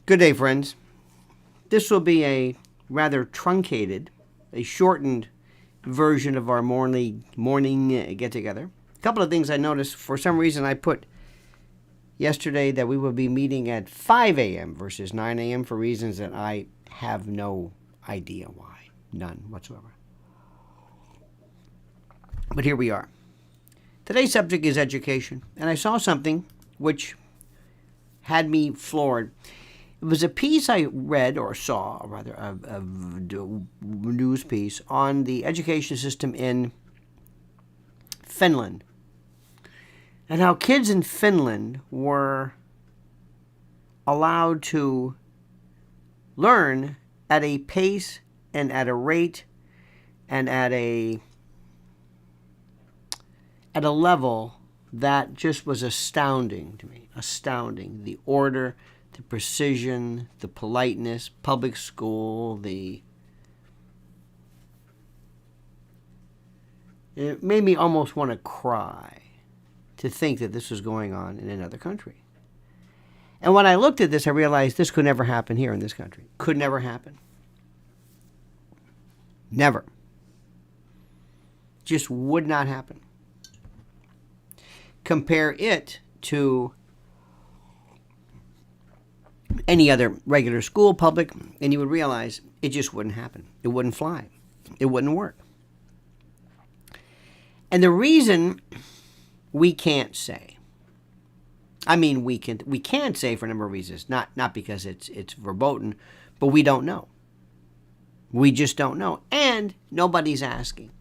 Good day, friends. This will be a rather truncated, a shortened version of our morning get-together. A couple of things I noticed. For some reason, I put yesterday that we will be meeting at 5 a.m. versus 9 a.m. for reasons that I have no idea why. None whatsoever. But here we are. Today's subject is education, and I saw something which had me floored. It was a piece I read or saw, or rather, a news piece on the education system in Finland and how kids in Finland were allowed to learn at a pace and at a rate and at a level that just was astounding to me. Astounding. The order, the precision, the politeness, public school, it made me almost want to cry to think that this was going on in another country. And when I looked at this, I realized this could never happen here in this country. Could never happen. Never. Just would not happen. Compare it to any other regular school, public, and you would realize it just wouldn't happen. It wouldn't fly. It wouldn't work. And the reason we can't say, we can't say for a number of reasons, not because it's verboten, but we don't know. We just don't know. And nobody's asking.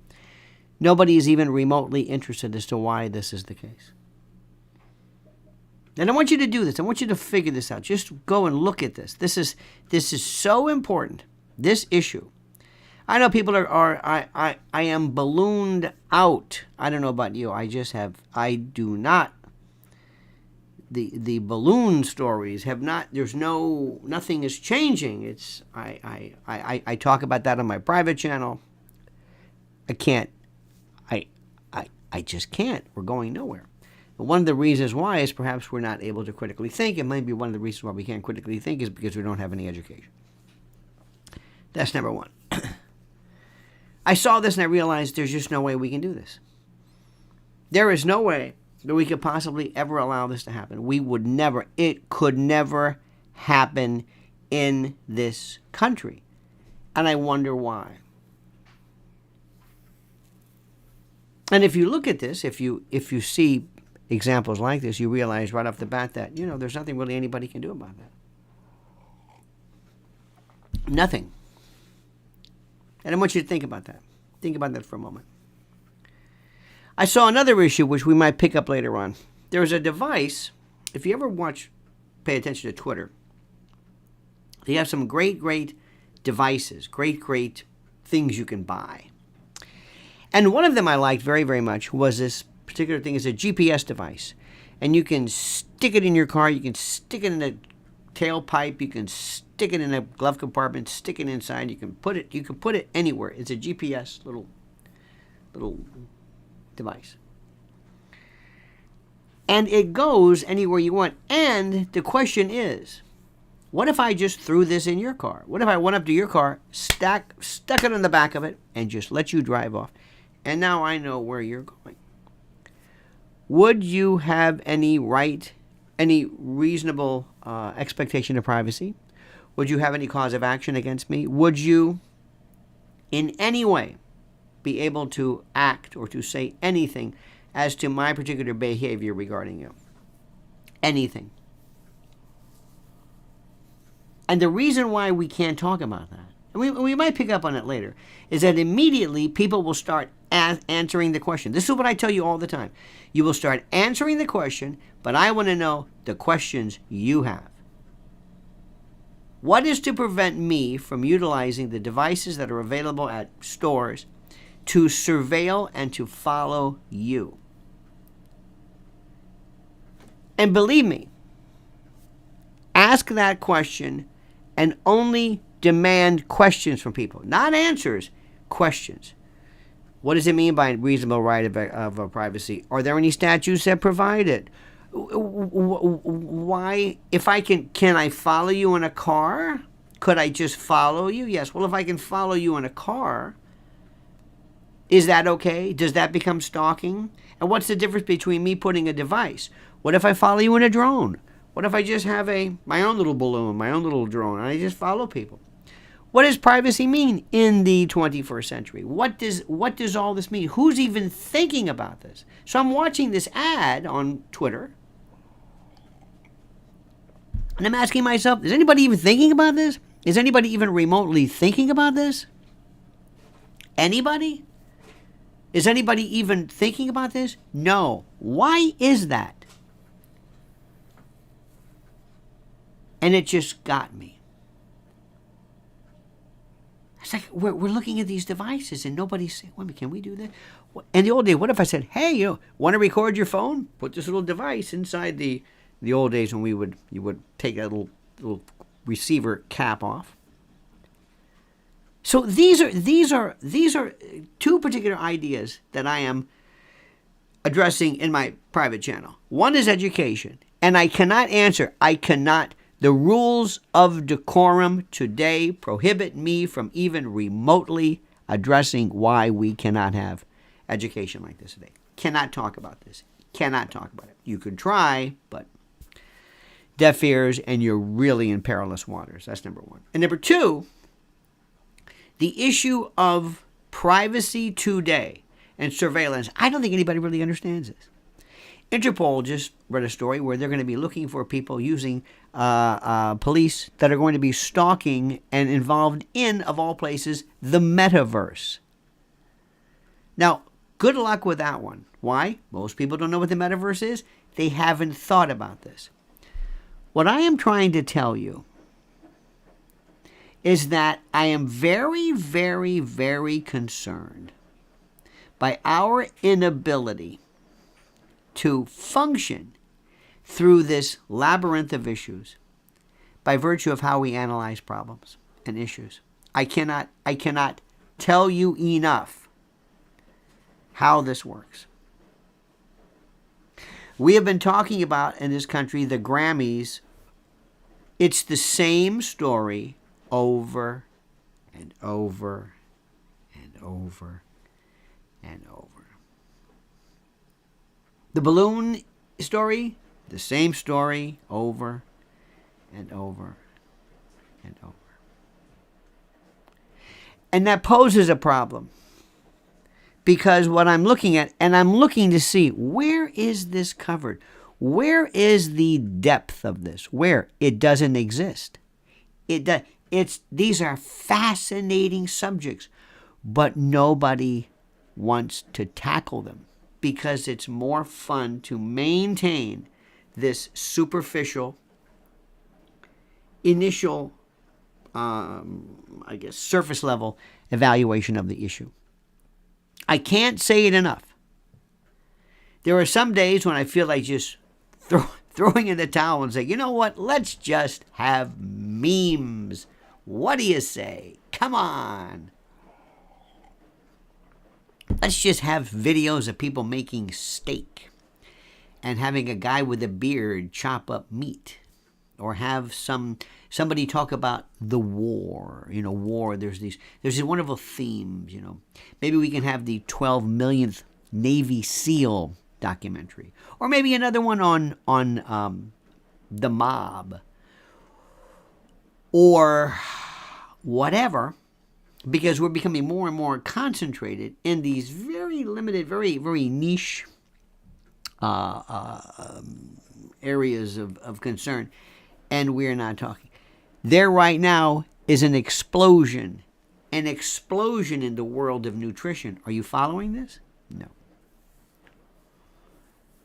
Nobody is even remotely interested as to why this is the case. And I want you to do this. I want you to figure this out. Just go and look at this. This is so important. This issue. I know people I am ballooned out. I don't know about you. The balloon stories have not, nothing is changing. I talk about that on my private channel. I just can't. We're going nowhere. But one of the reasons why is perhaps we're not able to critically think. And maybe one of the reasons why we can't critically think is because we don't have any education. That's number one. I saw this and I realized there's just no way we can do this. There is no way that we could possibly ever allow this to happen. It could never happen in this country. And I wonder why. And if you look at this, if you see examples like this, you realize right off the bat that, there's nothing really anybody can do about that. Nothing. And I want you to think about that. Think about that for a moment. I saw another issue which we might pick up later on. There's a device, if you ever pay attention to Twitter, they have some great devices, great things you can buy. And one of them I liked very, very much was this particular thing is a GPS device. And you can stick it in your car, you can stick it in a tailpipe, you can stick it in a glove compartment, stick it inside, you can put it anywhere. It's a GPS little device. And it goes anywhere you want. And the question is, what if I just threw this in your car? What if I went up to your car, stuck it on the back of it, and just let you drive off? And now I know where you're going. Would you have any reasonable expectation of privacy? Would you have any cause of action against me? Would you in any way be able to act or to say anything as to my particular behavior regarding you? Anything. And the reason why we can't talk about that, and we might pick up on it later, is that immediately people will start answering the question. This is what I tell you all the time. You will start answering the question, but I want to know the questions you have. What is to prevent me from utilizing the devices that are available at stores to surveil and to follow you? And believe me, ask that question and only demand questions from people. Not answers, questions. What does it mean by reasonable right of privacy? Are there any statutes that provide it? Why, if I can I follow you in a car? Could I just follow you? Yes. Well, if I can follow you in a car, is that okay? Does that become stalking? And what's the difference between me putting a device? What if I follow you in a drone? What if I just have my own little balloon, my own little drone, and I just follow people? What does privacy mean in the 21st century? What does all this mean? Who's even thinking about this? So I'm watching this ad on Twitter, and I'm asking myself, is anybody even thinking about this? Is anybody even remotely thinking about this? Anybody? Is anybody even thinking about this? No. Why is that? And it just got me. It's like we're looking at these devices and nobody's saying, wait a minute, can we do that? In the old days, what if I said, hey, want to record your phone? Put this little device inside the old days when you would take that little receiver cap off. So these are two particular ideas that I am addressing in my private channel. One is education, and I cannot answer. The rules of decorum today prohibit me from even remotely addressing why we cannot have education like this today. Cannot talk about this. Cannot talk about it. You could try, but deaf ears, and you're really in perilous waters. That's number one. And number two, the issue of privacy today and surveillance. I don't think anybody really understands this. Interpol just read a story where they're going to be looking for people using police that are going to be stalking and involved in, of all places, the metaverse. Now, good luck with that one. Why? Most people don't know what the metaverse is. They haven't thought about this. What I am trying to tell you is that I am very, very, very concerned by our inability to function through this labyrinth of issues by virtue of how we analyze problems and issues. I cannot tell you enough how this works. We have been talking about in this country the Grammys. It's the same story over and over and over and over. The balloon story, the same story over and over and over. And that poses a problem. Because what I'm looking at, and I'm looking to see, where is this covered? Where is the depth of this? Where? It doesn't exist. These are fascinating subjects, but nobody wants to tackle them because it's more fun to maintain this superficial, initial, surface level evaluation of the issue. I can't say it enough. There are some days when I feel like just throwing in the towel and say, you know what, let's just have memes. What do you say? Come on. Let's just have videos of people making steak and having a guy with a beard chop up meat. Or have somebody talk about the war. War, there's these wonderful themes, Maybe we can have the 12 millionth Navy SEAL documentary. Or maybe another one on the mob. Or whatever. Because we're becoming more and more concentrated in these very limited, very, very niche areas of concern. And we're not talking. There right now is an explosion in the world of nutrition. Are you following this? No.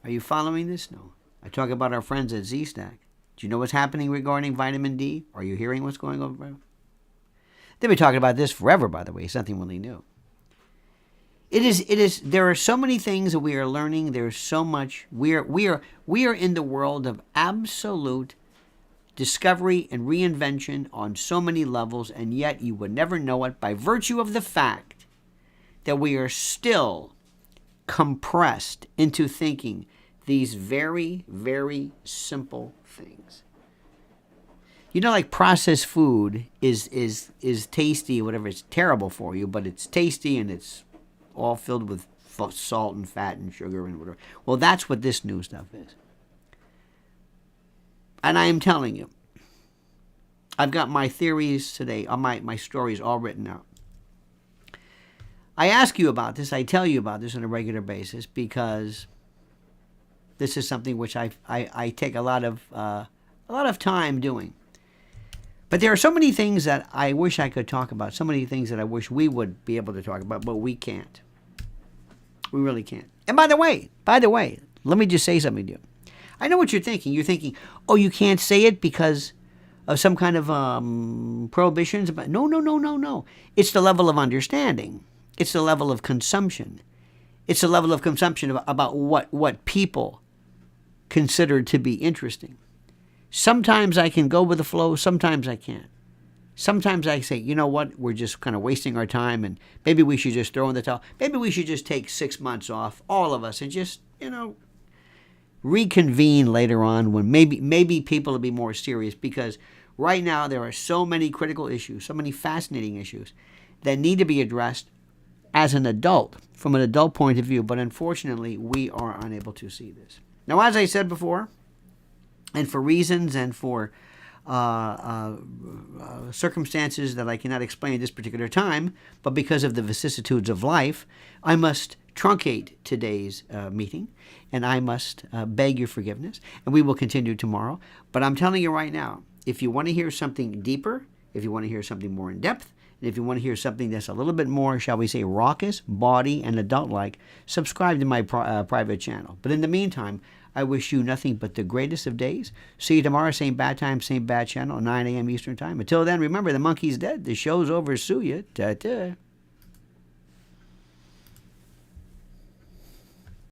Are you following this? No. I talk about our friends at Z-Stack. Do you know what's happening regarding vitamin D? Are you hearing what's going on? They've been talking about this forever, by the way. It's nothing really new. It is. There are so many things that we are learning. There's so much. We are in the world of absolute discovery and reinvention on so many levels, and yet you would never know it by virtue of the fact that we are still compressed into thinking these very, very simple things. You know, like processed food is tasty, whatever. It's terrible for you, but it's tasty and it's all filled with salt and fat and sugar and whatever. Well, that's what this new stuff is. And I am telling you, I've got my theories today, my stories all written out. I ask you about this, I tell you about this on a regular basis because this is something which I take a lot of time doing. But there are so many things that I wish I could talk about, so many things that I wish we would be able to talk about, but we can't. We really can't. And by the way, let me just say something to you. I know what you're thinking. You're thinking, oh, you can't say it because of some kind of prohibitions. But no. It's the level of understanding. It's the level of consumption. It's the level of consumption about what people consider to be interesting. Sometimes I can go with the flow. Sometimes I can't. Sometimes I say, you know what, we're just kind of wasting our time and maybe we should just throw in the towel. Maybe we should just take 6 months off, all of us, and just, reconvene later on when maybe people will be more serious, because right now there are so many critical issues, so many fascinating issues that need to be addressed as an adult, from an adult point of view, but unfortunately we are unable to see this. Now, as I said before, and for reasons and for circumstances that I cannot explain at this particular time, but because of the vicissitudes of life, I must truncate today's meeting, and I must beg your forgiveness, and we will continue tomorrow. But I'm telling you right now, if you want to hear something deeper, if you want to hear something more in depth, and if you want to hear something that's a little bit more, shall we say, raucous, bawdy, and adult-like, subscribe to my private channel. But in the meantime, I wish you nothing but the greatest of days. See you tomorrow, same bad time, same bad channel, 9 a.m. Eastern Time. Until then, remember, the monkey's dead. The show's over. Sue ya. Ta-ta.